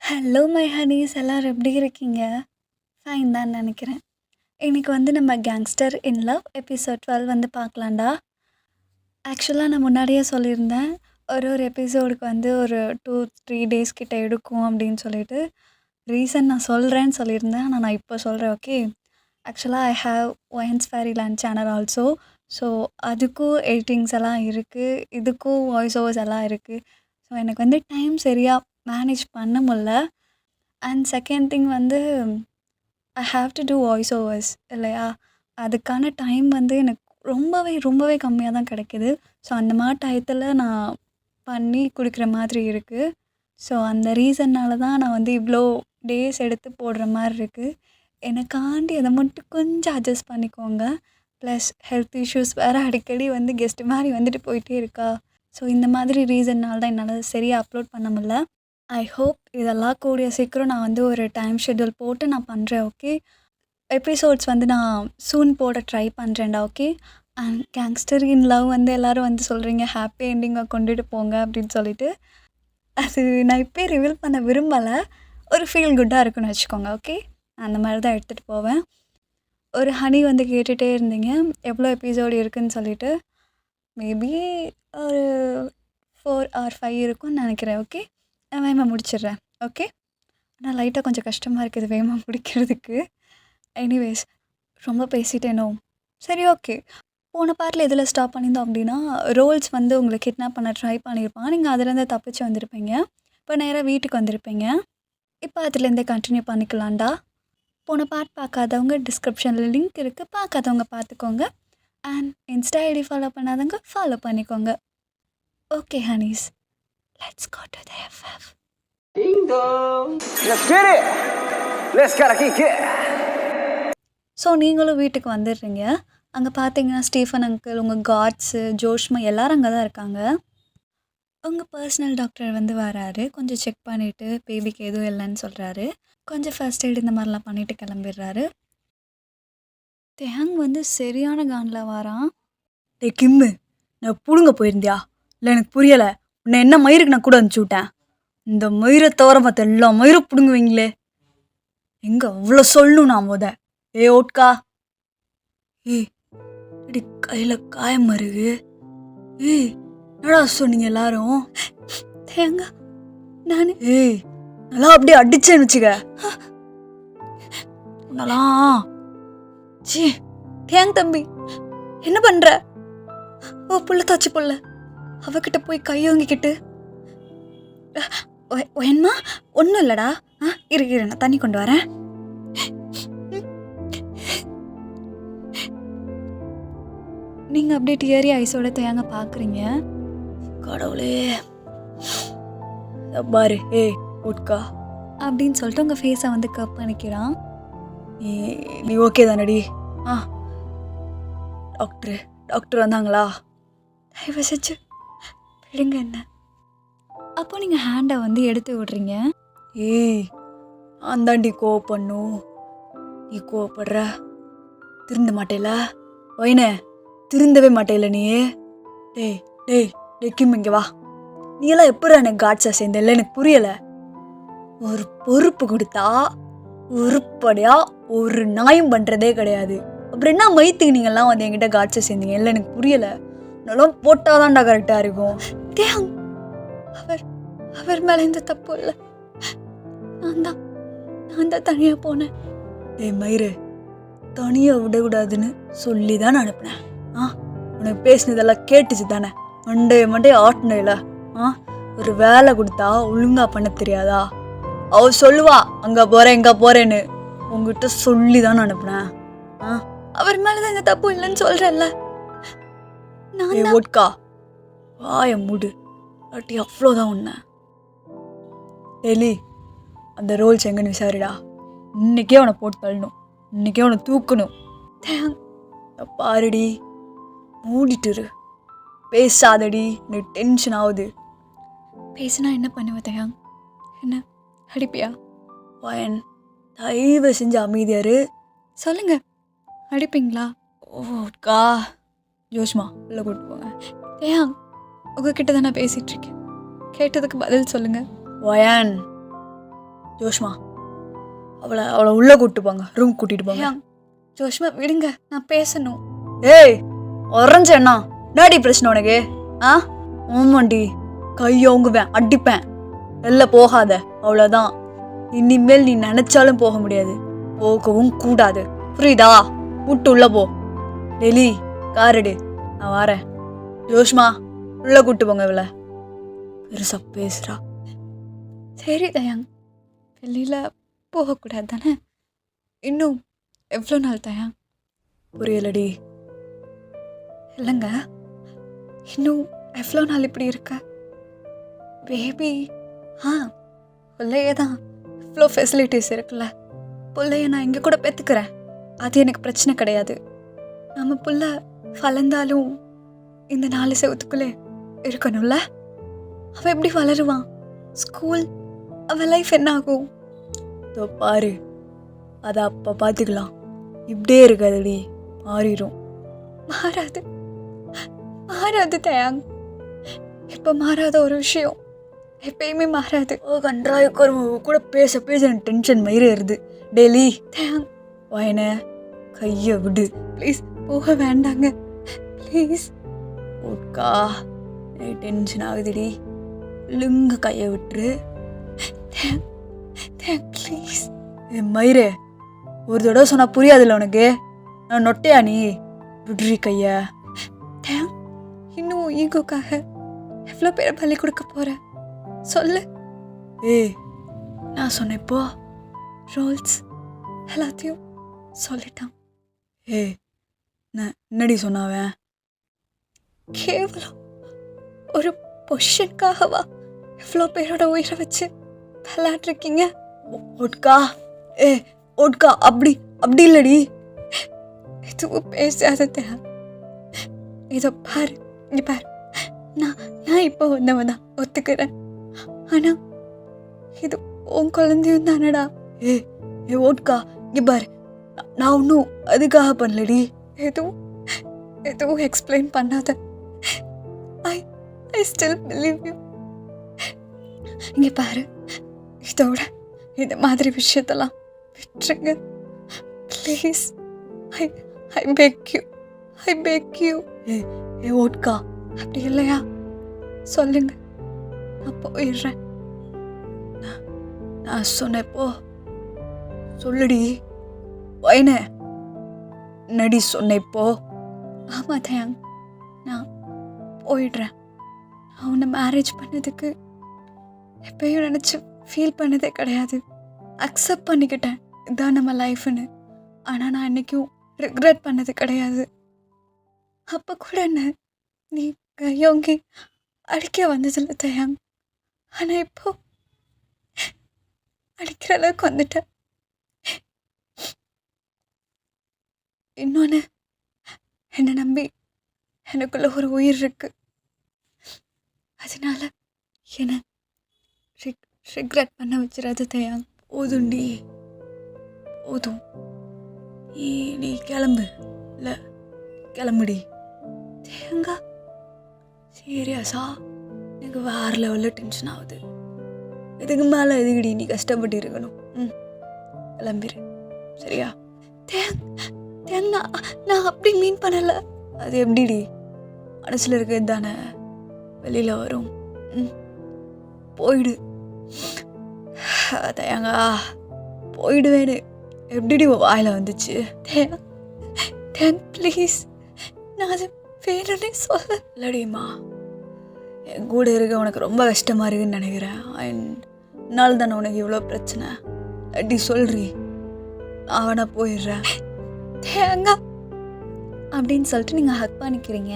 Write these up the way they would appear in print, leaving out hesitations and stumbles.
Hello my Honey's, எல்லோரும் எப்படி இருக்கீங்க? ஃபைன் தான் நினைக்கிறேன். இன்றைக்கி நம்ம கேங்ஸ்டர் இன் லவ் எபிசோட் 12 பார்க்கலாம்டா. ஆக்சுவலாக நான் முன்னாடியே சொல்லியிருந்தேன், ஒரு எபிசோடுக்கு ஒரு 2-3 டேஸ் கிட்ட எடுக்கும் அப்படின்னு சொல்லிட்டு. ரீசன் நான் சொல்கிறேன்னு சொல்லியிருந்தேன், ஆனால் நான் இப்போ சொல்கிறேன். ஓகே, ஆக்சுவலாக ஐ ஹாவ் ஒயன்ஸ் ஃபேரிலேண்ட் சேனல் ஆல்சோ. ஸோ அதுக்கும் எடிட்டிங்ஸ் எல்லாம் இருக்குது, இதுக்கும் வாய்ஸ் ஓவர்ஸ் எல்லாம் இருக்குது. ஸோ எனக்கு டைம் சரியாக மேனேஜ் பண்ண முடில. And second thing I have to do voice overs இல்லையா? அதுக்கான டைம் எனக்கு ரொம்பவே கம்மியாக தான் கிடைக்கிது. ஸோ அந்த மாதிரி டயத்தில் நான் பண்ணி கொடுக்குற மாதிரி இருக்குது. ஸோ அந்த ரீசன்னால் தான் நான் இவ்வளோ டேஸ் எடுத்து போடுற மாதிரி இருக்குது. எனக்காண்டி அதை மட்டும் கொஞ்சம் அட்ஜஸ்ட் பண்ணிக்கோங்க. ப்ளஸ் ஹெல்த் இஷ்யூஸ் வேறு அடிக்கடி கெஸ்ட்டு மாதிரி வந்துட்டு போயிட்டே இருக்கா. ஸோ இந்த மாதிரி ரீசன்னால் தான் என்னால் சரியாக அப்லோட் பண்ண முடில. ஐ ஹோப் இதெல்லாம் கூடிய சீக்கிரம் நான் ஒரு டைம் ஷெட்யூல் போட்டு நான் பண்ணுறேன். ஓகே, எபிசோட்ஸ் நான் சூன் போட ட்ரை பண்ணுறேன்டா. Okay, and gangster in love எல்லோரும் சொல்கிறீங்க ஹாப்பி என்டிங்காக கொண்டுட்டு போங்க அப்படின்னு சொல்லிட்டு. அது நான் இப்போ ரிவீல் பண்ண விரும்பலை. ஒரு ஃபீல் குட்டாக இருக்குன்னு வச்சுக்கோங்க. ஓகே, அந்த மாதிரி தான் எடுத்துகிட்டு போவேன். ஒரு ஹனி கேட்டுகிட்டே இருந்தீங்க எவ்வளோ எபிசோடு இருக்குதுன்னு சொல்லிட்டு. மேபி ஒரு 4 or 5 இருக்குன்னு நினைக்கிறேன். ஓகே, நான் வேகமாக முடிச்சிடுறேன். ஓகே, ஆனால் லைட்டாக கொஞ்சம் கஷ்டமாக இருக்குது வேகமாக முடிக்கிறதுக்கு. எனிவேஸ், ரொம்ப பேசிட்டேனோ? சரி, ஓகே. போன பார்ட்டில் எதில் ஸ்டாப் பண்ணியிருந்தோம் அப்படின்னா, ரோல்ஸ் உங்களை கிட்னாப் பண்ண ட்ரை பண்ணியிருப்பான். நீங்கள் அதுலேருந்து தப்பிச்சு வந்திருப்பீங்க. இப்போ நேராக வீட்டுக்கு வந்திருப்பீங்க. இப்போ அதுலேருந்தே கண்டினியூ பண்ணிக்கலாம்டா. போன பார்ட் பார்க்காதவங்க டிஸ்கிரிப்ஷனில் லிங்க் இருக்குது, பார்க்காதவங்க பார்த்துக்கோங்க. அண்ட் இன்ஸ்டா ஐடி ஃபாலோ பண்ணாதவங்க ஃபாலோ பண்ணிக்கோங்க. Okay Honey's, let's go to the FF. Ding dong. Let's get it. Let's gotta kick it. So நீங்களும் வீட்டுக்கு வந்துடுறீங்க. அங்கே பார்த்தீங்கன்னா ஸ்டீஃபன் அங்கிள், உங்கள் காட்ஸு, ஜோஷ்மா எல்லோரும் அங்கே தான் இருக்காங்க. உங்கள் பர்சனல் டாக்டர் வராரு. கொஞ்சம் செக் பண்ணிவிட்டு பேபிக்கு எதுவும் இல்லைன்னு சொல்கிறாரு. கொஞ்சம் ஃபர்ஸ்ட் எய்டு இந்த மாதிரிலாம் பண்ணிவிட்டு கிளம்பிடுறாரு. தேங் சரியான காண்டில் வாரான். டே கிம்மு, நான் புடுங்க போயிருந்தியா? இல்லை, எனக்கு புரியலை. உன்னை என்ன மயிருக்கு நான் கூட அனுப்பிச்சி விட்டேன். இந்த மயிரை தவிர மற்ற எல்லா மயிரும் பிடுங்குவீங்களே. எங்கே அவ்வளோ சொல்லணும் நான் ஏ ஓட்கா, ஏய் அடி கையில் காயம் மருகு. ஏய் என்னடா சொன்னீங்க எல்லாரும்? தேங்க நான் ஏய் நல்லா அப்படியே அடிச்சேன்னு வச்சுக்க. உன்னலாம் சி தேங் தம்பி, என்ன பண்ணுற? ஓ புள்ள தாச்சு புள்ள, அவகிட்ட போய் கையோங்கிக்கிட்டு. என்னமா? ஒன்றும் இல்லைடா. இரு நான் தண்ணி கொண்டு வரேன். நீங்கள் அப்படியே டியரி ஐஸோட தேங்க பார்க்குறீங்க. கடவுளே பாரு, ஏய் ஓட்கா அப்படின்னு சொல்லிட்டு உங்கள் ஃபேஸை கப் பண்ணிக்கிறான். நீ ஓகே தானடி? டாக்டர் வந்தாங்களா? தயவு செஞ்சு விடுங்க என்ன. அப்போ நீங்கள் ஹேண்டை எடுத்து விடுறீங்க. ஏய் நான் தாண்டி கோவப்பண்ணும், நீ கோவப்படுற. திருந்த மாட்டேல வைனே, திருந்தவே மாட்டேல நீ. டேய் டேய் டெக்கிம் இங்கே வா. நீ எல்லாம் எப்படி எனக்கு காட்ஸாக சேர்ந்தல எனக்கு புரியலை. ஒரு பொறுப்பு கொடுத்தா உருப்படியா ஒரு நியாயம் பண்ணுறதே கிடையாது. அப்புறம் என்ன மைத்துக்கு நீங்கள்லாம் என்கிட்ட காட்ஸை சேர்ந்தீங்க? இல்லை, எனக்கு புரியலை. நல்லா போட்டால் தான்டா கரெக்டாக இருக்கும். தேங், அவர் மேலே எந்த தப்பு இல்லை. நான் தான் தனியாக போனேன். டேய் மயிறு, தனியாக விடக்கூடாதுன்னு சொல்லி தான் அனுப்பினேன். உனக்கு பேசினதெல்லாம் கேட்டுச்சு தானே? மண்டே ஆட்டினேல. ஒரு வேலை கொடுத்தா ஒழுங்கா பண்ண தெரியாதா? அவ சொல்லுவா அங்கே போகிறேன் இங்கே போகிறேன்னு. உங்ககிட்ட சொல்லி தான் அனுப்பினேன். அவர் மேலே எந்த தப்பு இல்லைன்னு சொல்கிறேன்ல. ஓட்கா வாய மூடு, அட்டி அவ்வளோதான் உன்னை. டெய்லி அந்த ரோல்ஸ் எங்கன்னு விசாரிடா. இன்னைக்கே அவனை போட்டு தள்ளணும், இன்னைக்கே அவனை தூக்கணும். பாருடி, மூடிட்டுரு, பேசாதடி, எனக்கு டென்ஷன் ஆகுது. பேசுனா என்ன பண்ணுவேன் தேங்? என்ன அடிப்பியா? வயன், தயவு செஞ்சு அமைதியாரு. சொல்லுங்க, அடிப்பீங்களா? ஓட்கா ஜோஷ்மா உள்ள கூப்பிட்டு போங்க. உங்ககிட்ட தான் நான் பேசிகிட்ருக்கேன். கேட்டதுக்கு பதில் சொல்லுங்கள். வயன், ஜோஷ்மா அவளை உள்ளே கூப்பிட்டு போங்க, ரூம் கூட்டிட்டு போங்க. தயாங் ஜோஷ்மா விடுங்க, நான் பேசணும். ஏய் உறைஞ்சண்ணா, என்னடி பிரச்சனை உனக்கு? ஆமாண்டி, கையோங்குவேன், அடிப்பேன். வெளில போகாத, அவ்வளோதான். இனிமேல் நீ நினைச்சாலும் போக முடியாது, போகவும் கூடாது, புரியுதா? விட்டு உள்ள போ. டெலி காரடு, நான் வரேன். ஜோஷ்மா உள்ள கூட்டு போங்க. இவளை பெருசா பேசுறா. சரி தயாங், வெளியில் போகக்கூடாது தானே? இன்னும் எவ்வளோ நாள் தயாங்? புரியலடி. இல்லைங்க, இன்னும் எவ்வளோ நாள் இப்படி இருக்க? பேபி பிள்ளையே தான், இவ்வளோ ஃபெசிலிட்டிஸ் இருக்குல்ல. பிள்ளைய நான் இங்கே கூட பெற்றுக்கிறேன், அது எனக்கு பிரச்சனை கிடையாது. நம்ம புள்ள வளர்ந்தாலும் இந்த 4 செவத்துக்குள்ளே இருக்கணும்ல. அவன் எப்படி வளருவான்? ஸ்கூல், அவன் லைஃப் என்ன ஆகும்? இதோ பாரு, அதை அப்போ பார்த்துக்கலாம். இப்படியே இருக்காதுடி, மாறிடும். மாறாது, மாறாது தயாங். இப்போ மாறாத ஒரு விஷயம் எப்பயுமே மாறாது. கன்றாய கூட பேச பேச எனக்கு டென்ஷன் மயிறு ஏறுது. டெய்லி தயாங் வாயன கையை விடு ப்ளீஸ், போக வேண்டாங்க ப்ளீஸ். ஓட்கா, டென்ஷன் ஆகுதுடி, லுங்க கையை விட்டுரு. தயாங் ப்ளீஸ். என் மயிறு, ஒரு தடவை சொன்னா புரியாதுல்ல உனக்கு? நான் நொட்டையா நீ? விட்ரி கைய. தயாங், இன்னும் ஈகோக்காக எவ்வளோ பேரை பலி கொடுக்க போற? சொல்லு. ஏய், நான் சொன்னேன் இப்போ. ரோல்ஸ் எல்லாத்தையும் சொல்லிட்டான். ஏய், நான் என்னடி சொன்னாவன்? கேவலம் ஒரு பொசிஷனுக்காகவா எவ்வளோ பேரோட உயிரை வச்சு விளையாட்ருக்கீங்க? ஓட்கா, ஓட்கா, அப்படி இல்லடி. எதுவும் பேசாத தயா. இதோ பாரு, இங்க பாரு, நான் இப்போ வந்தவன் தான், ஒத்துக்கிறேன். ஆனா இது உன் குழந்தையும் தானடா. ஏ ஓட்கா, இங்க பாரு, நான் ஒன்றும் அதுக்காக பண்ணலடி. எதுவும் எக்ஸ்பிளைன் பண்ணாத. I still believe you. இங்க பாரு, இதோட இந்த மாதிரி விஷயத்தெல்லாம் விட்டுருங்க please. I peg you. A vodka, அப்படி இல்லையா சொல்லுங்க, நான் போயிடுறேன். நான் சொன்னப்போ சொல்லுடி. வைன நடி சொன்னப்போ. ஆமா தயாங், நான் போயிடுறேன். நான் உன்னை மேரேஜ் பண்ணதுக்கு எப்பயும் நினச்சி ஃபீல் பண்ணதே கிடையாது. அக்செப்ட் பண்ணிக்கிட்டேன், இதுதான் நம்ம லைஃப்னு. ஆனால் நான் என்றைக்கும் ரிக்ரெட் பண்ணது கிடையாது. அப்போ கூட என்ன நீ கையோங்கி அடிக்க வந்ததில்லை தயாங். ஆனால் இப்போ அடிக்கிற அளவுக்கு வந்துட்டேன். இன்னொன்று, என்னை நம்பி எனக்குள்ள ஒரு உயிர் இருக்கு, அதனால என்னை ரிக்ரெட் பண்ண வச்சிடாது தயாங். போதுண்டி, போதும். நீ கிளம்பு. இல்லை கிளம்புடி. தேங்கா சீரியஸா எனக்கு வேறு லெவலில் டென்ஷன் ஆகுது. இதுக்கு மேலே எதுக்குடி நீ கஷ்டப்பட்டு இருக்கணும்? கிளம்பிடு, சரியா? தேங் நான் அப்படி மீன் பண்ணலை. அது எப்படிடி? மனசில் இருக்கிறது தானே வெளியில் வரும். போயிடு. தயாங்கா, போயிடுவேன்னு எப்படிடி வாயில் வந்துச்சு? தேங் ப்ளீஸ், நான் அது வேணும்னே சொல்ல. இல்லடிம்மா, என் கூட இருக்க உனக்கு ரொம்ப கஷ்டமாக இருக்குன்னு நினைக்கிறேன். என்னால் தானே உனக்கு இவ்வளோ பிரச்சனை. அப்படி சொல்றி, நான் வேணா போயிடுறேன். தேங்கா அப்படின்னு சொல்லிட்டு நீங்கள் ஹக் பண்ணிக்கிறீங்க.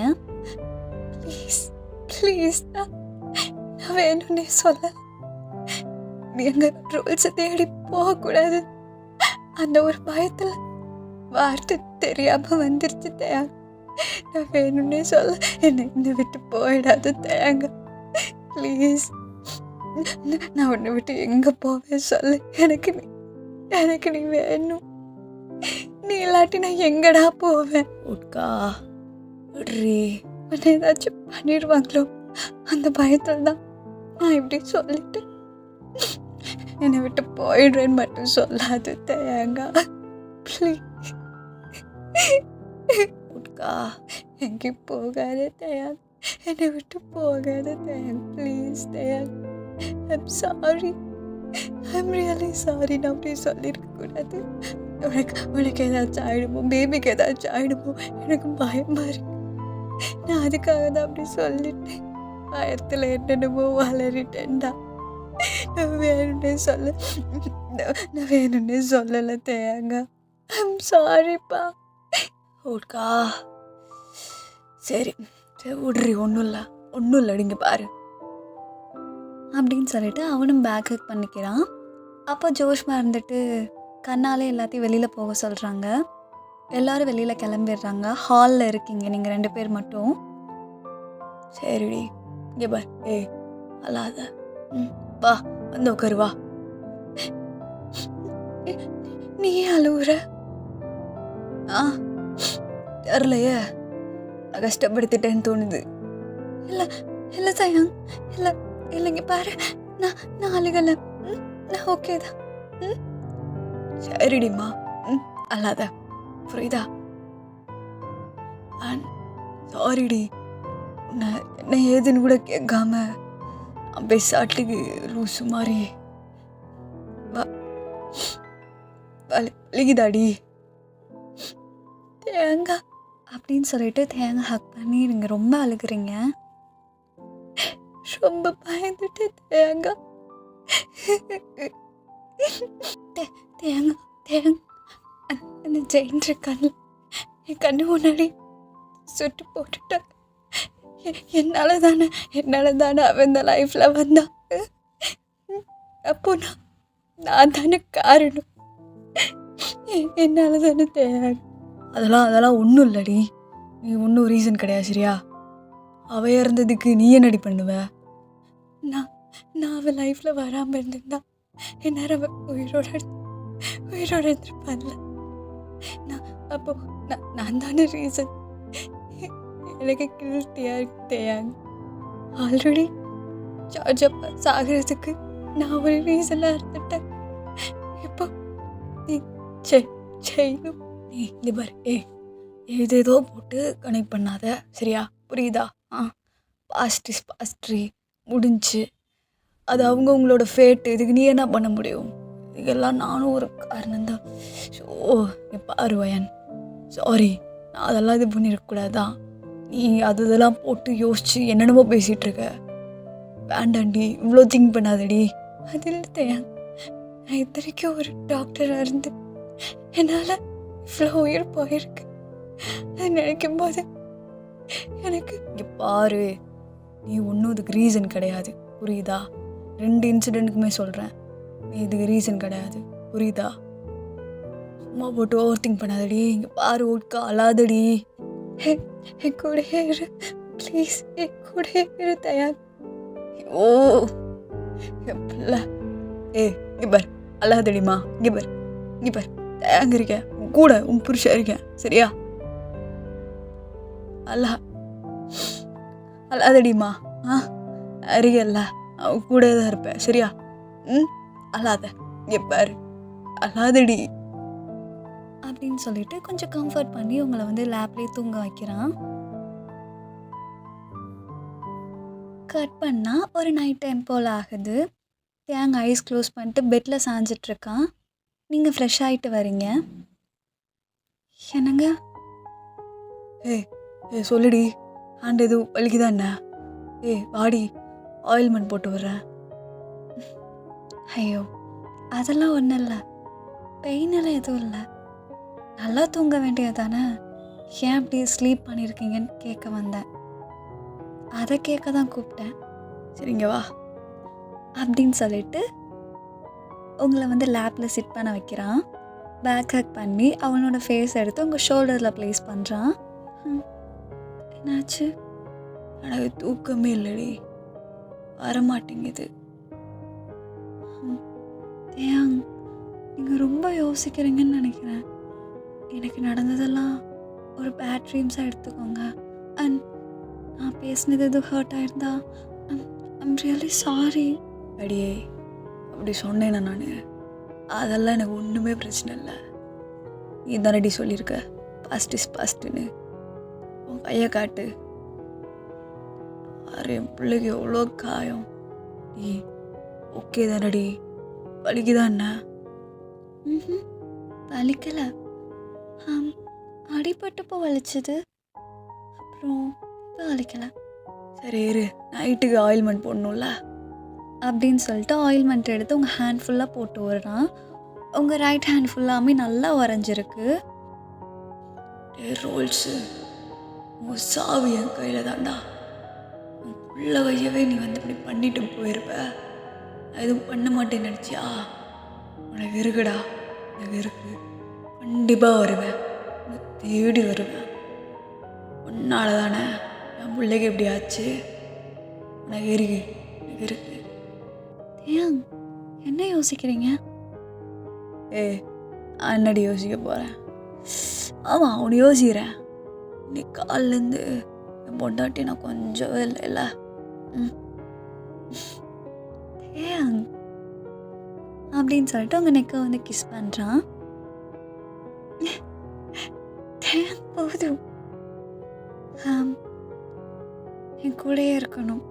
ப்ளீஸ் நான் வேணும்னே சொல்ல. எங்கள் ரூல்ஸை தேடி போகக்கூடாது, அந்த ஒரு பயத்தில் வார்த்தை தெரியாமல் வந்துருச்சு தேங்க. நான் வேணும்னே சொல்ல, என்னை என்னை விட்டு போயிடாது தேங்க ப்ளீஸ். நான் உன்னை விட்டு எங்கே போவேன் சொல்லு. எனக்கு நீ வேணும். நீ இல்லாட்டி நான் எங்கடா போவேன்? உட்கா விட்ரி. உன்னை ஏதாச்சும் பண்ணிடுவாங்களோ அந்த பயத்தில் தான் நான் இப்படி சொல்லிட்டு என்னை விட்டு போயிடுறேன்னு மட்டும் சொல்லாது தேங்க. ப்ளீஸ் உட்கா, எங்கேயும் போகாத தேங்க. என்னை விட்டு போகாத தேங்க. ப்ளீஸ் தேங்க. I'm sorry, I'm really sorry. நான் அப்படி சொல்லியிருக்கக்கூடாது. உனக்கு ஏதாச்சும் ஆகிடுமோ, பேபிக்கு ஏதாச்சும் ஆகிடுமோ எனக்கு பயமாக இருக்கு. நான் அதுக்காக தான் அப்படி சொல்லிட்டேன். பயத்தில் என்னென்னமோ வளரிட்டேன்டா. நான் வேணும்னே சொல்லலை தேங்க. ஐம் சாரிப்பா. ஓட்கா, சரி சரி விட்றி, ஒன்றும் இல்லை இங்கே பாரு அப்படின்னு சொல்லிட்டு அவனும் பேக் ஹக் பண்ணிக்கிறான். அப்போ ஜோஷ்மா இருந்துட்டு கண்ணாலே எல்லாத்தையும் வெளியில் போக சொல்கிறாங்க. எல்லோரும் வெளியில் கிளம்பிடுறாங்க. ஹாலில் இருக்கீங்க நீங்கள் 2 பேர் மட்டும். சரிடி, இங்கே பார். அல்லாத வா, வந்து உட்காரு வா. நீ அழுவுற? தெரிலையே, நான் கஷ்டப்படுத்திட்டேன்னு தோணுது. இல்லை தயாங், இல்லைங்க பாரு, நான் அழுகலை. நான் ஓகே தான். சரிடிம்மா, அல்லாத புரியுதா? சாரிடி, என்ன ஏதுன்னு கூட கேட்காம அப்படியே சாட்டுக்கு லூசு மாதிரி வலிக்குதாடி தேங்கா அப்படின்னு சொல்லிட்டு தேங்காய் ஹக் பண்ணி நீங்கள் ரொம்ப அழுகுறீங்க. ரொம்ப பயந்துட்டு தேங்கா. தேங்காய் அந்த ஜெயின் இருக்கான்ல, என் கண்ணு முன்னாடி சுட்டு போட்டுட்டாங்க. என்னால் தானே அவன் இந்த லைஃப்பில் வந்தான். அப்போ நான் தானே காரணம். என்னால் தானே தேவை. அதெல்லாம் ஒன்றும் இல்லடி. நீ ஒன்றும் ரீசன் கிடையாது, சரியா? அவ இறந்ததுக்கு நீ என்னடி பண்ணுவ? நான் அவன் லைஃப்பில் வராமல் இருந்திருந்தா எந்நேரம் அவன் உயிரோடு இருந்திருப்பான்ல. அப்போ நான் தானே ரீசன். எனக்கு கில்ட்டியாக இருக்கு தேயாங்க. ஆல்ரெடி ஜார்ஜ் அப்பா சாகிறதுக்கு நான் ஒரு ரீசனாக இருந்துட்டேன். இப்போ நீ செய்யணும். நீ இந்த பாரு, ஏதேதோ போட்டு கனெக்ட் பண்ணாத, சரியா? புரியுதா? பாஸ்ட் இஸ் பாஸ்ட்ரி, முடிஞ்சு. அது அவங்கவுங்களோட ஃபேட்டு. இதுக்கு நீ என்ன பண்ண முடியும்? இதுக்கெல்லாம் நானும் ஒரு காரணம்தான். ஸோ பாரு வயன், சாரி, நான் அதெல்லாம் இது பண்ணியிருக்கக்கூடாதான். நீ அதெல்லாம் போட்டு யோசிச்சு என்னென்னமோ பேசிகிட்டு இருக்க. வேண்டாண்டி, இவ்வளோ திங்க் பண்ணாதடி. அதில் தேன், நான் இத்தனைக்கும் ஒரு டாக்டராக இருந்து என்னால் இவ்வளோ உயிர் போயிருக்கு. அது நினைக்கும் போது எனக்கு இங்கே பாரு, நீ ஒன்றும் இதுக்கு ரீசன் கிடையாது, புரியுதா? 2 இன்சிடெண்ட்டுக்குமே சொல்கிறேன், நீ இதுக்கு ரீசன் கிடையாது, புரியுதா? சும்மா போட்டு ஓவர் திங்க் பண்ணாதடி. இங்கே பாரு, ஓட்கா, அழாதடி. என் கூட இரு ப்ளீஸ், என் கூட இரு தயார். ஓ என் பிள்ளை, இங்கே பார், அழாதடிமா. இங்கே பார், தயாங்க இருக்கேன் உன் கூட, உன் புருஷன் இருக்கேன், சரியா? அழாதடிமா. அறியல்ல, அவன் கூட தான் இருப்பேன், சரியா? அழாத. இங்கே பாரு, அழாதடி அப்படின்னு சொல்லிட்டு கொஞ்சம் கம்ஃபர்ட் பண்ணி உங்களை வந்து லேப்லேயே தூங்க வைக்கிறான். கட் பண்ணால் ஒரு நைட் டைம் போல் ஆகுது. தேங்காய் ஐஸ் க்ளோஸ் பண்ணிட்டு பெட்டில் சாஞ்சிட்ருக்கான். நீங்கள் ஃப்ரெஷ் ஆகிட்டு வரீங்க. என்னங்க? சொல்லுடி, ஹேண்ட் எதுவும் வலிக்குதா என்ன? வாடி, ஆயில்மெண்ட் போட்டு விட்றேன். ஐயோ, அதெல்லாம் ஒன்றும் இல்லை, பெயினெல்லாம் எதுவும் இல்லை. நல்லா தூங்க வேண்டியது தானே, ஏன் அப்படி ஸ்லீப் பண்ணியிருக்கீங்கன்னு கேட்க வந்தேன். அதை கேட்க தான் கூப்பிட்டேன். சரிங்க வா அப்படின்னு சொல்லிட்டு உங்களை வந்து லேப்பில் சிட் பண்ண வைக்கிறான். பேக் ஹக் பண்ணி அவனோட ஃபேஸ் எடுத்து உங்கள் ஷோல்டரில் ப்ளேஸ் பண்ணுறான். என்னாச்சு? எனக்கு தூக்கமே இல்லடி, வரமாட்டேங்குது. ஏன் நீங்கள் ரொம்ப யோசிக்கிறீங்கன்னு நினைக்கிறேன். எனக்கு நடந்ததெல்லாம் ஒரு பேட் ட்ரீம்ஸாக எடுத்துக்கோங்க. அண்ட் நான் பேசினது எதுவும் ஹர்ட் ஆயிருந்தா ஐம் ரியலி சாரி. அடியே, அப்படி சொன்னேனா நான்? அதெல்லாம் எனக்கு ஒன்றுமே பிரச்சனை இல்லை. நீ தானடி சொல்லியிருக்க பாஸ்ட் இஸ் பாஸ்ட்டுன்னு. உன் கையை காட்டு. அरे என் பிள்ளைக்கு எவ்வளோ காயம். நீ ஓகே தானடி? வலிக்குதான் என்ன? ம் வலிக்கல. அடிபட்டப்போ வலிச்சது, அப்புறம் இப்போ வலிக்கல. சரி இரு, நைட்டுக்கு ஆயில்மெண்ட் போடணும்ல அப்படின்னு சொல்லிட்டு ஆயில்மெண்ட் எடுத்து உங்கள் ஹேண்ட் ஃபுல்லாக போட்டு விடுறான். உங்கள் ரைட் ஹேண்ட் ஃபுல்லாமே நல்லா உறைஞ்சிருக்கு. ரோல்ஸு உன் சாவு என் கையில் தான்டா. உன் புள்ள வையவே நீ வந்து இப்படி பண்ணிட்டு போயிருப்ப. நான் எதுவும் பண்ண மாட்டேன்னு நினச்சியா? உனக்கு இருக்குடா, உனக்கு இருக்கு. கண்டிப்பாக வருவேன், உன்னை தேடி வருவேன். உன்னால தானே என் பிள்ளைக்கு எப்படி ஆச்சு. உனக்கு இருக்கு, எனக்கு இருக்கு. ஏன் என்ன யோசிக்கிறீங்க? நான் என்னடி யோசிக்க போகிறேன்? ஆமாம், அவனு யோசிக்கிறேன். நீ காலிலேருந்து என் பொண்டாட்டி நான் கொஞ்சவே இல்லைல்ல. ஏன் அப்படின்னு சொல்லிட்டு உங்கள் நெக்கை வந்து கிஸ் பண்ணுறான். போதும், என் கூடயே இருக்கணும்.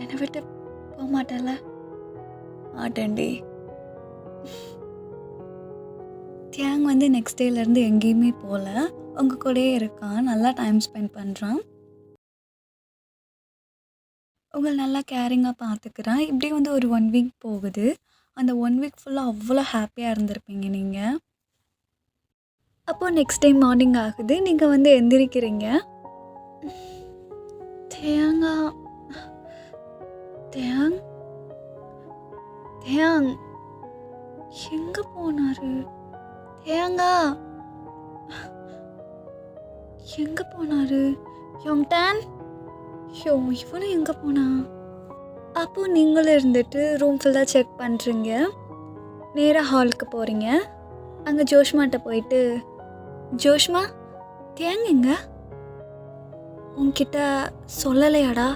என்னை விட்டு போக மாட்டேன்ல? மாட்டேன்டி. தியாங் வந்து நெக்ஸ்ட் டேலேருந்து எங்கேயுமே போகல, உங்கள் கூடயே இருக்கான். நல்லா டைம் ஸ்பெண்ட் பண்ணுறான். உங்களை நல்லா கேரிங்காக பார்த்துக்கிறான். இப்படி வந்து ஒரு 1 வீக் போகுது. அந்த 1 வீக் ஃபுல்லாக அவ்வளோ ஹாப்பியாக இருந்திருப்பீங்க நீங்கள். அப்போது நெக்ஸ்ட் டே மார்னிங் ஆகுது. நீங்கள் வந்து எந்திரிக்கிறீங்க. தியாங்கா, தியாங் தியாங் எங்கே போனாரு? தியாங்கா எங்கே போனாரு? யோங்டான், இவனும் எங்கே போனா? அப்போது நீங்களும் இருந்துட்டு ரூம் ஃபுல்லாக செக் பண்ணுறீங்க. நேராக ஹாலுக்கு போகிறீங்க. அங்கே ஜோஷ்மாட்ட போயிட்டு, ஜோஷ்மா தியாங் எங்க? உன்கிட்ட சொல்லலையாடா?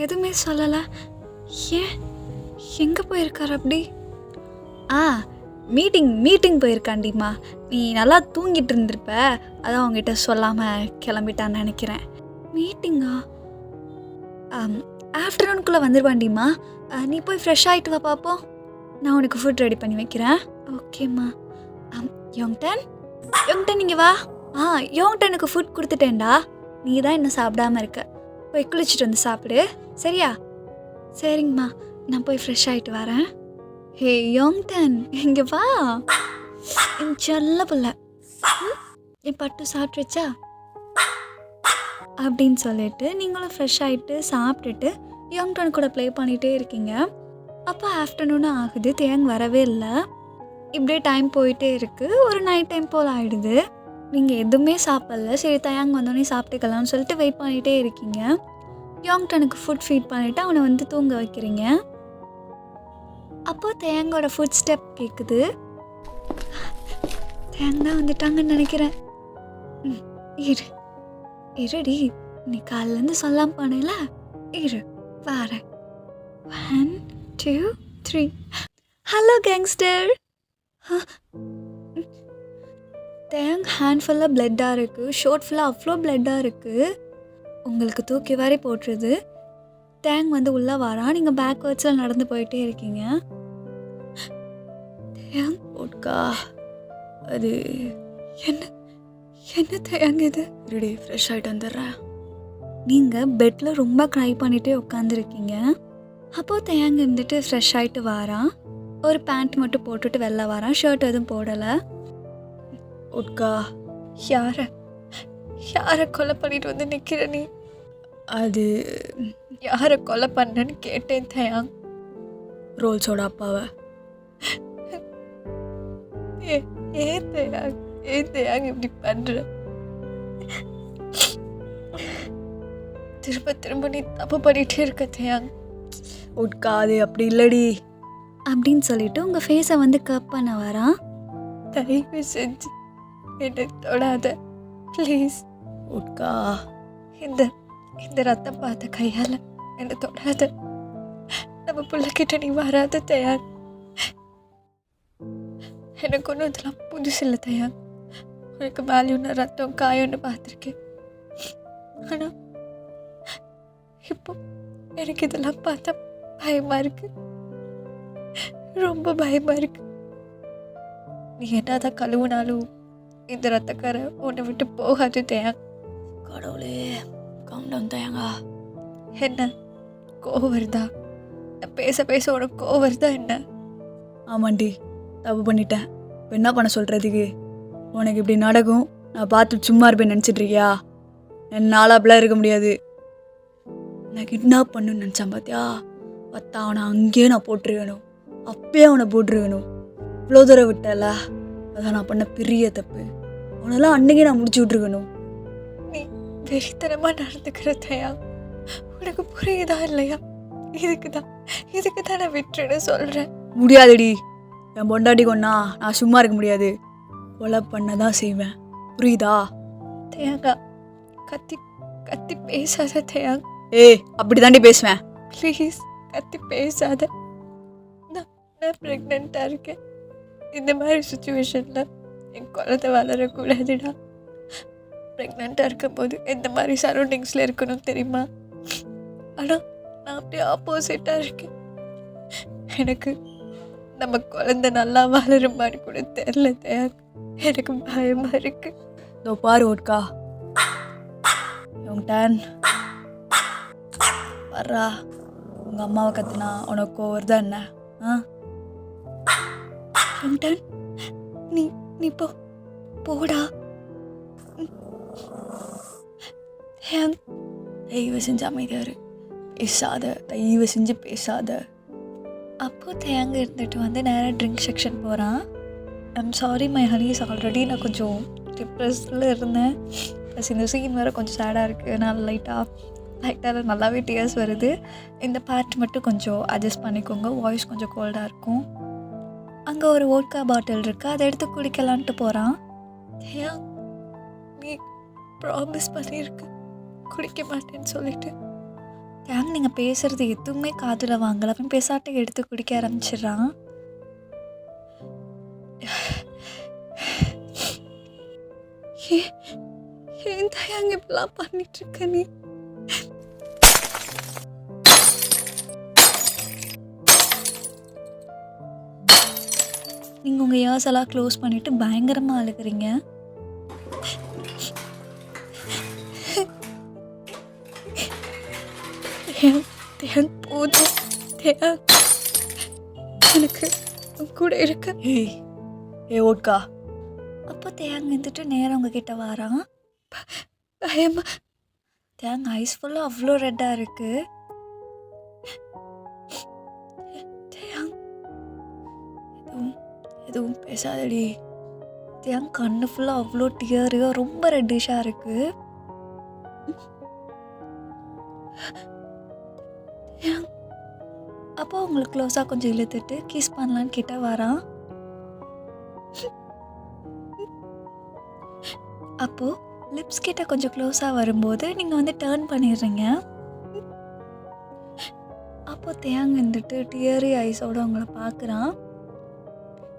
எதுவுமே சொல்லலை. ஏன், எங்கே போயிருக்கார் அப்படி? மீட்டிங் போயிருக்காண்டிம்மா. நீ நல்லா தூங்கிட்டு இருந்திருப்ப, அதான் உங்ககிட்ட சொல்லாமல் கிளம்பிட்டான்னு நினைக்கிறேன். மீட்டிங்கா? ஆஃப்டர்நூனுக்குள்ளே வந்துடுவாண்டிம்மா. நீ போய் ஃப்ரெஷ் ஆகிட்டு வா பார்ப்போம். நான் உனக்கு ஃபுட் ரெடி பண்ணி வைக்கிறேன். ஓகேம்மா. யோங்டன் இங்கே வா. யோங்டனுக்கு ஃபுட் கொடுத்துட்டேன்டா. நீ தான் இன்னும் சாப்பிடாம இருக்க. போய் குளிச்சுட்டு வந்து சாப்பிடு, சரியா? சரிங்கம்மா, நான் போய் ஃப்ரெஷ் ஆகிட்டு வரேன். ஹே யோங்டன், இங்கே வா. என் செல்ல பிள்ள, என் பட்டு சாப்பிட்டுச்சா அப்படின்னு சொல்லிட்டு நீங்களும் ஃப்ரெஷ் ஆகிட்டு சாப்பிட்டுட்டு யோங்டன் கூட ப்ளே பண்ணிகிட்டே இருக்கீங்க. அப்போ ஆஃப்டர்நூன் ஆகுது. தியாங் வரவே இல்லை. இப்படியே டைம் போயிட்டே இருக்குது. ஒரு நைட் டைம் போல் ஆகிடுது. நீங்கள் எதுவுமே சாப்பிடல. சரி தியாங் வந்தோடனே சாப்பிட்டுக்கலாம்னு சொல்லிட்டு வெயிட் பண்ணிகிட்டே இருக்கீங்க. யோங்டனுக்கு ஃபுட் ஃபீட் பண்ணிவிட்டு அவனை வந்து தூங்க வைக்கிறீங்க. அப்போது தியாங்கோட ஃபுட் ஸ்டெப் கேட்குது. தியாங் தான் வந்துட்டாங்கன்னு நினைக்கிறேன். இருடி, நீ காலிலேருந்து சொல்லாமல் போனேல, வாரேன். 1 2 3. Hello gangster. தேங் ஹேண்ட் ஃபுல்லாக பிளட்டாக இருக்குது. ஷோர்ட் ஃபுல்லாக அவ்வளோ பிளட்டாக இருக்குது. உங்களுக்கு தூக்கி வாரி போட்டுருது. தேங் வந்து உள்ளே வரான். நீங்கள் பேக்வேர்ட்ஸில் நடந்து போயிட்டே இருக்கீங்க. தேங் போட்கா, அது என்ன தேங் இது? ரெடி, ஃப்ரெஷ் ஆகிட்டு வந்துடுறேன். நீங்கள் பெட்டில் ரொம்ப க்ரை பண்ணிகிட்டே உட்காந்துருக்கீங்க. அப்போது தேங் இருந்துட்டு ஃப்ரெஷ் ஆகிட்டு வாரான். ஒரு பேண்ட் மட்டும் போட்டுட்டு வெளில வரான். ஷர்ட் எதுவும் போடலை. போட்கா, யாரை கொலை பண்ணிட்டு வந்து நிற்கிற நீ? அது யாரை கொலை பண்ணேன்னு கேட்டேன் தேயாங். ரோல்ஸோட அப்பாவை. ஏன் தேயாங் இப்படி பண்ற? திரும்ப நீ தப்பு பண்ணிட்டே இருக்க தேயாங். போட்கா, அது அப்படி இல்லடி அப்படின்னு சொல்லிட்டு உங்கள் ஃபேஸை வந்து கப் பண்ண வரான். தயவு செஞ்சு என்னை தொடாத ப்ளீஸ். இந்த ரத்தம் பார்த்த கையால் என்னை தொடாத. நம்ம பிள்ளைகிட்ட நீ வராத தயார். எனக்கு ஒன்றும் இதெல்லாம் புதுசு இல்லை தயார். உனக்கு வேல்யூன்னு ரத்தம் காயம்னு பார்த்துருக்கேன். ஆனால் இப்போ எனக்கு இதெல்லாம் பார்த்தா பயமா இருக்கு, ரொம்ப பயமா இருக்கு. நீ என்னதான் கழுவுனாலும் இந்த ரத்தக்காரை உன்னை விட்டு போகாது தயார். கடவுளே, காம் டவுன் தயங்கா. என்ன கோவம் வருதா? நான் பேச பேச உனக்கு கோவம் வருதா என்ன? ஆமாண்டி, தப்பு பண்ணிட்டேன். இப்போ என்ன பண்ண சொல்கிறதுக்கு? உனக்கு இப்படி நடக்கும் நான் பார்த்து சும்மா இருப்பேன் நினச்சிட்டு இருக்கியா? என்னால் அப்படிலாம் இருக்க முடியாது. நான் கிட்னாப் பண்ணுன்னு நினச்சேன் பார்த்தியா? பார்த்தா அவனை அங்கேயே நான் போட்டுருவேணும், அப்பயே அவனை போட்டுருவேணும். இவ்வளோ தூரம் விட்டல, அதான் நான் பண்ண பெரிய தப்பு. அவனெல்லாம் அன்னைக்கே நான் முடிச்சு விட்ருக்கணும். நீ வெறித்தனமாக நடந்துக்கிற தயா, உனக்கு புரியுதா இல்லையா? இதுக்கு தான் நான் விட்டுன்னு சொல்கிறேன். முடியாதுடி, என் பொண்டாட்டி கொன்னா நான் சும்மா இருக்க முடியாது. கொலை பண்ண தான் செய்வேன், புரியுதா? தயாங்கா, கத்தி கத்தி பேசாத தயா. ஏய், அப்படி தாண்டி பேசுவேன். ப்ளீஸ் கத்தி பேசாத. நான் ப்ரெக்னெண்ட்டாக இருக்கேன். இந்த மாதிரி சுச்சுவேஷனில் என் குழந்தை வளரக்கூடாதுடா. ப்ரெக்னெண்ட்டாக இருக்கும்போது எந்த மாதிரி சரௌண்டிங்ஸில் இருக்கணும் தெரியுமா? ஆனால் நான் அப்படியே ஆப்போசிட்டாக இருக்கேன். எனக்கு நம்ம குழந்தை நல்லா வளருமான்னு கூட தெரில தயார். எனக்கு பயமாக இருக்கு. இதோ பாரு ஓட்கா, டன் வர்றா. உங்கள் அம்மாவை கத்துனா உனக்கு வருதா என்ன? டன், நீ நீ போடா. தயவு செஞ்சு அமைதியாரு, பேசாத, தயவு செஞ்சு பேசாத. அப்போது தேங்க இருந்துட்டு வந்து நேராக ட்ரிங்க் செக்ஷன் போகிறான். I'm sorry my Honey's, already நான் கொஞ்சம் டிப்ரெஸ்டில் இருந்தேன். ப்ளஸ் இந்த சீன் வேறு கொஞ்சம் சேடாக இருக்குது. நான் லைட்டாக நல்லாவே டியர்ஸ் வருது. இந்த பார்ட் மட்டும் கொஞ்சம் அட்ஜஸ்ட் பண்ணிக்கோங்க, வாய்ஸ் கொஞ்சம் கோல்டாக இருக்கும். அங்கே ஒரு வோட்கா பாட்டில் இருக்குது, அதை எடுத்து குடிக்கலான்ட்டு போகிறான். ஏன் நீ ப்ராமிஸ் பண்ணியிருக்கு குடிக்க மாட்டேன்னு சொல்லிட்டு. ஏன் நீங்கள் பேசுகிறது எதுவுமே காதில் வாங்கல. அவன் பேசாட்டை எடுத்து குடிக்க ஆரம்பிச்சிடுறான். ஏன் தயாங்க இப்படிலாம் பண்ணிட்டுருக்க நீ? நீங்கள் உங்கள் இயர்ஸ் எல்லாம் க்ளோஸ் பண்ணிவிட்டு பயங்கரமாக அழுகிறீங்க. போதும் எனக்கு கூட இருக்க. ஏய் ஓட்கா. அப்போ தேங்க இருந்துட்டு நேரம் உங்ககிட்ட வாரான். பயமா? தேங்க ஐஸ் ஃபுல்லாக அவ்வளோ ரெட்டாக இருக்கு. எதுவும் பேசாதடி. தேங்க கண்ணு ஃபுல்லாக அவ்வளோ டியரு, ரொம்ப ரெட்டிஷாக இருக்கு. அப்போ உங்களுக்கு க்ளோஸாக கொஞ்சம் இழுத்துட்டு கிஸ் பண்ணலான்னு கிட்ட வரான். அப்போது லிப்ஸ் கிட்ட கொஞ்சம் க்ளோஸாக வரும்போது நீங்கள் வந்து டேர்ன் பண்ணிடுறீங்க. அப்போ தேங்க இருந்துட்டு டியரி ஐஸோட உங்களை பார்க்குறான்.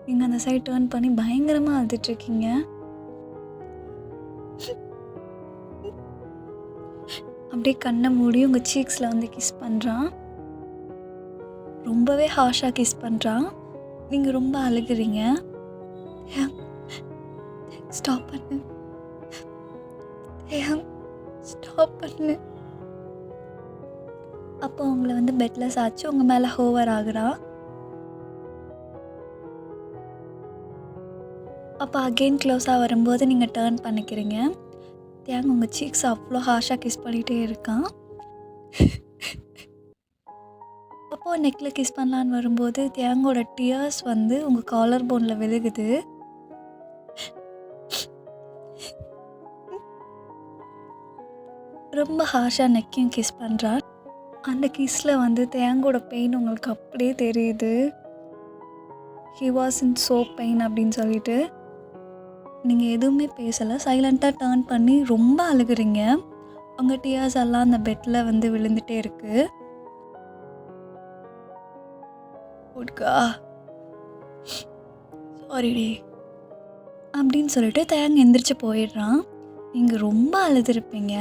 நீங்கள் அந்த சைட் டேர்ன் பண்ணி பயங்கரமாக அழுதுட்ருக்கீங்க. அப்படியே கண்ணை மூடி உங்கள் சீக்ஸில் வந்து கிஸ் பண்ணுறான். ரொம்பவே ஹார்ஷாக கிஸ் பண்ணுறான். நீங்கள் ரொம்ப அழுகிறீங்க. ஸ்டாப் பண்ணு, ஸ்டாப் பண்ணு. அப்போ உங்களை வந்து பெட்டில் சாய்ச்சி உங்கள் மேலே ஹோவர் ஆகுறான். அப்போ அகெயின் க்ளோஸாக வரும்போது நீங்கள் டேர்ன் பண்ணிக்கிறீங்க. தேங்க உங்கள் சீக்ஸ் அவ்வளோ ஹார்ஷாக கிஸ் பண்ணிகிட்டே இருக்கான். அப்போது நெக்கில் கிஸ் பண்ணலான்னு வரும்போது தேங்கோட டியர்ஸ் வந்து உங்கள் காலர் போனில் விழுகுது. ரொம்ப ஹார்ஷாக நெக்கையும் கிஸ் பண்ணுறான். அந்த கிஸ்ஸில் வந்து தேங்கோட பெயின் உங்களுக்கு அப்படியே தெரியுது. He was in so pain அப்படின்னு சொல்லிட்டு நீங்கள் எதுவுமே பேசலை, சைலண்ட்டாக டேர்ன் பண்ணி ரொம்ப அழுகிறீங்க. உங்கள் டியர்ஸ் எல்லாம் அந்த பெட்டில் வந்து விழுந்துகிட்டே இருக்குது. போட்டுக்கா. சாரிடி. அப்படின்னு சொல்லிட்டு தேங்க எந்திரிச்சு போயிடுறான். நீங்கள் ரொம்ப அழுதுருப்பீங்க.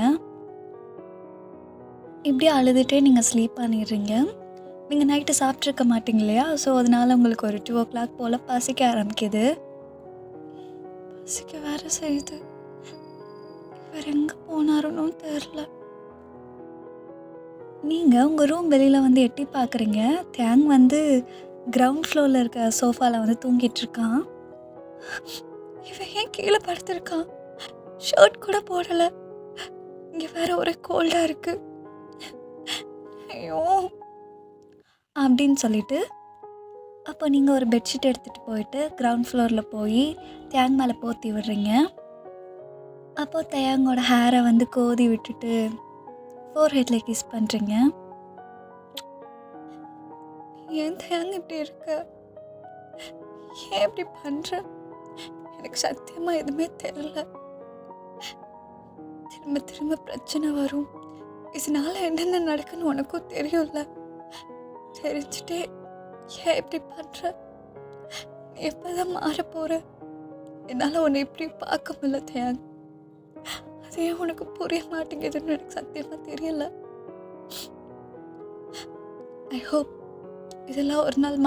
இப்படி அழுதுகிட்டே நீங்கள் ஸ்லீப் பண்ணிடுறீங்க. நீங்கள் நைட்டு சாப்பிட்ருக்க மாட்டீங்க இல்லையா? ஸோ அதனால் உங்களுக்கு ஒரு 2 o'clock போல் பசிக்க ஆரம்பிக்குது. பசிக்க வேறு செய்யுது. இவர் எங்கே போனாருன்னு தெரில. நீங்கள் உங்கள் ரூம் வெளியில் வந்து எட்டி பார்க்குறீங்க. தேங் வந்து கிரவுண்ட் ஃப்ளோரில் இருக்க சோஃபாவில் வந்து தூங்கிட்டு இருக்கான். இவன் ஏன் கீழே படுத்திருக்கான்? ஷர்ட் கூட போடலை. இங்கே வேற ஒரே கோல்டாக இருக்கு. ஐயோ அப்படின்னு சொல்லிட்டு அப்போ நீங்கள் ஒரு பெட்ஷீட் எடுத்துகிட்டு போயிட்டு கிரவுண்ட் ஃப்ளோரில் போய் தேங் மேலே போத்தி விடுறீங்க. அப்போ தேங்கோட ஹேரை வந்து கோதி விட்டுட்டு ஃபோர்ஹெட்டில் கிஸ் பண்ணுறீங்க. ஏன் தேங்க இப்படி இருக்க? ஏன் இப்படி பண்ணுற? எனக்கு சத்தியமாக எதுவுமே தெரியல. திரும்ப திரும்ப பிரச்சனை வரும். இதனால என்னென்ன நடக்குன்னு உனக்கும் தெரியும்ல. தெரிஞ்சுட்டே ஏன் இப்படி பண்ணுற? எப்போதான் மாற போகிற? என்னால் உன்னை இப்படி பார்க்க முடியல தேங். அது ஏன் உனக்கு புரிய மாட்டேங்குதுன்னு எனக்கு சத்தியமாக தெரியல. ஐ ஹோப் இதெல்லாம் ஒரு நாள்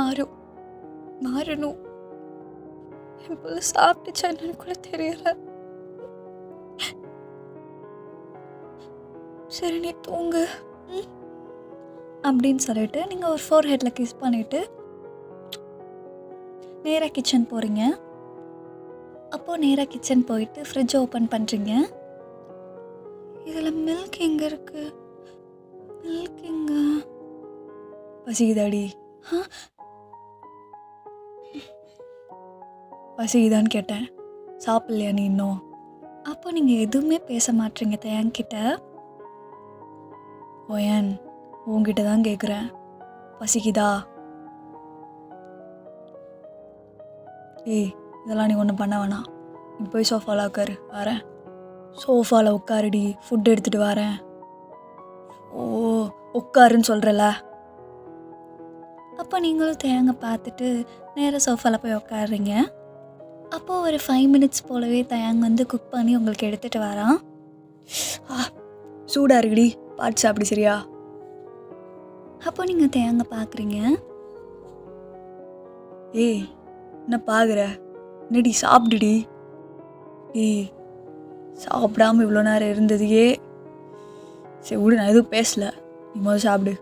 மாறணும். என் பிள்ளை சாப்பிட்டுச்சா என்னன்னு கூட தெரியல. சரி நீ தூங்கு அப்படின்னு சொல்லிட்டு நீங்கள் ஒரு ஃபோர்ஹெட்டில் கிஸ் பண்ணிவிட்டு நேராக கிச்சன் போகிறீங்க. அப்போது நேராக கிச்சன் போயிட்டு ஃப்ரிட்ஜ் ஓப்பன் பண்ணுறீங்க. இதில் மில்க் எங்கே இருக்குது? மில்க் எங்கே? பசிக்குதாடி? பசிக்குதான்னு கேட்டேன். சாப்பிட்லையா நீ இன்னும்? அப்போ நீங்கள் எதுவுமே பேச மாட்டீங்க தேங்கிட்ட. ஓயன் உன்கிட்ட தான் கேட்குறேன். பசிக்குதா? ஏய் இதெல்லாம் நீ ஒன்றும் பண்ண வேணாம். நீ போய் சோஃபாவில் உட்காரு, வரேன். சோஃபாவில் உட்காருடி, ஃபுட் எடுத்துகிட்டு வரேன். ஓ உட்காருன்னு சொல்கிறல. அப்போ நீங்களும் தேங்க பார்த்துட்டு நேராக சோஃபாவில் போய் உட்காடுறீங்க. அப்போது ஒரு 5 minutes போலவே தேங்க வந்து குக் பண்ணி உங்களுக்கு எடுத்துகிட்டு வரான். சூடாக இருக்குடி, பாட்டு சாப்பிடு சரியா? அப்போ நீங்கள் தேங்க பார்க்குறீங்க. ஏய் என்ன பார்க்குற? என்னடி சாப்பிடுடி. ஏய் சாப்பிடாம இவ்வளோ நேரம் இருந்ததையே. சரி விடு, நான் எதுவும் பேசல, நீ முதல் சாப்பிடு.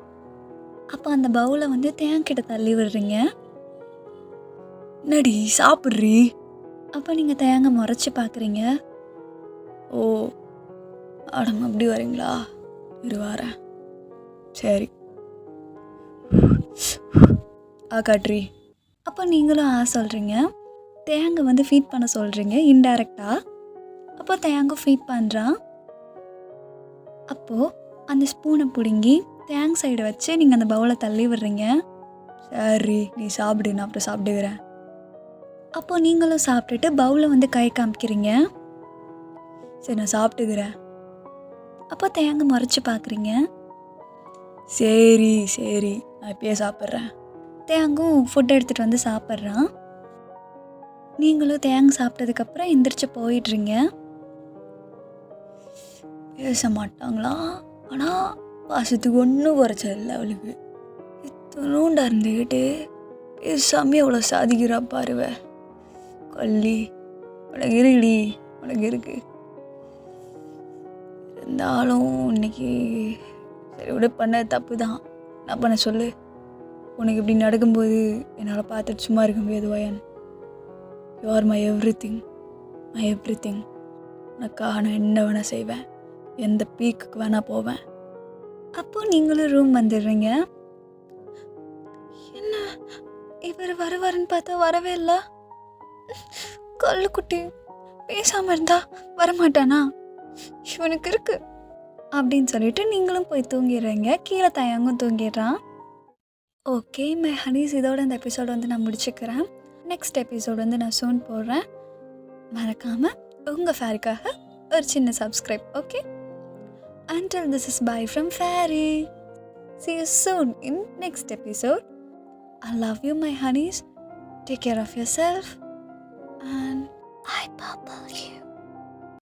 அப்போ அந்த பவுலை வந்து தேங்கிட்ட தள்ளி விடுறீங்க. என்னடி சாப்பிட்றி? அப்போ நீங்கள் தேங்க முறைச்சி பார்க்குறீங்க. ஓ அடங்க அப்படி வரீங்களா? இரு வரேன். சரி காட்ரி. அப்போ நீங்களும் சொல்கிறீங்க. தேங்க வந்து ஃபீட் பண்ண சொல்கிறீங்க இன்டைரக்டாக. அப்போ தேங்க ஃபீட் பண்ணுறான். அப்போது அந்த ஸ்பூனை பிடுங்கி தேங் சைடு வச்சு நீங்கள் அந்த பவுலை தள்ளி விடுறீங்க. சரி நீ சாப்பிடு, நான் அப்புறம் சாப்பிட்டுக்கிறேன். அப்போது நீங்களும் சாப்பிட்டுட்டு பவுலை வந்து கை காமிக்கிறீங்க. சரி நான் சாப்பிட்டுக்கிறேன். அப்போ தேங்க முறைச்சி பார்க்குறீங்க. சரி சரி நான் இப்பயே சாப்பிட்றேன். தேங்கும் ஃபுட் எடுத்துகிட்டு வந்து சாப்பிட்றான். நீங்களும் தேங்க சாப்பிட்டதுக்கப்புறம் எந்திரிச்சு போயிடுறீங்க. பேச மாட்டாங்களா? ஆனால் பாசத்துக்கு ஒன்றும் குறைச்சதில்ல அவளுக்கு. இத்தனோண்டா இருந்துக்கிட்டு பேசாமே அவ்வளோ சாதிக்கிறா பாருவ. கள்ளி உனக்கு இருக்குடி, உனக்கு இருக்கு. இருந்தாலும் இன்னைக்கு சரி விட பண்ண தப்பு தான். என்ன பண்ண சொல்லு? உனக்கு இப்படி நடக்கும்போது என்னால் பார்த்துட்டு சும்மா இருக்க முடியாது வயன். You are my everything. உனக்காக நான் என்ன வேணால் செய்வேன், எந்த பீக்குக்கு வேணால் போவேன். அப்போது நீங்களும் ரூம் வந்துடுறீங்க. என்ன இவர் வருவாருன்னு பார்த்தா வரவே இல்லை. கல்லுக்குட்டி பேசாமல் இருந்தா வரமாட்டானா? இவனுக்கு இருக்கு அப்படின்னு சொல்லிட்டு நீங்களும் போய் தூங்கிடுறீங்க. கீழே தயங்கும் தூங்கிடுறான். ஓகே மை ஹனீஸ், இதோட இந்த எபிசோடு வந்து நான் முடிச்சுக்கிறேன். நெக்ஸ்ட் எபிசோடு வந்து நான் சூன் போடுறேன். மறக்காமல் உங்கள் ஃபேரிக்காக ஒரு சின்ன subscribe. Okay, until this is bye from Fairy. See you soon in next episode. I love you, my honeys. Take care of yourself. And I purple you.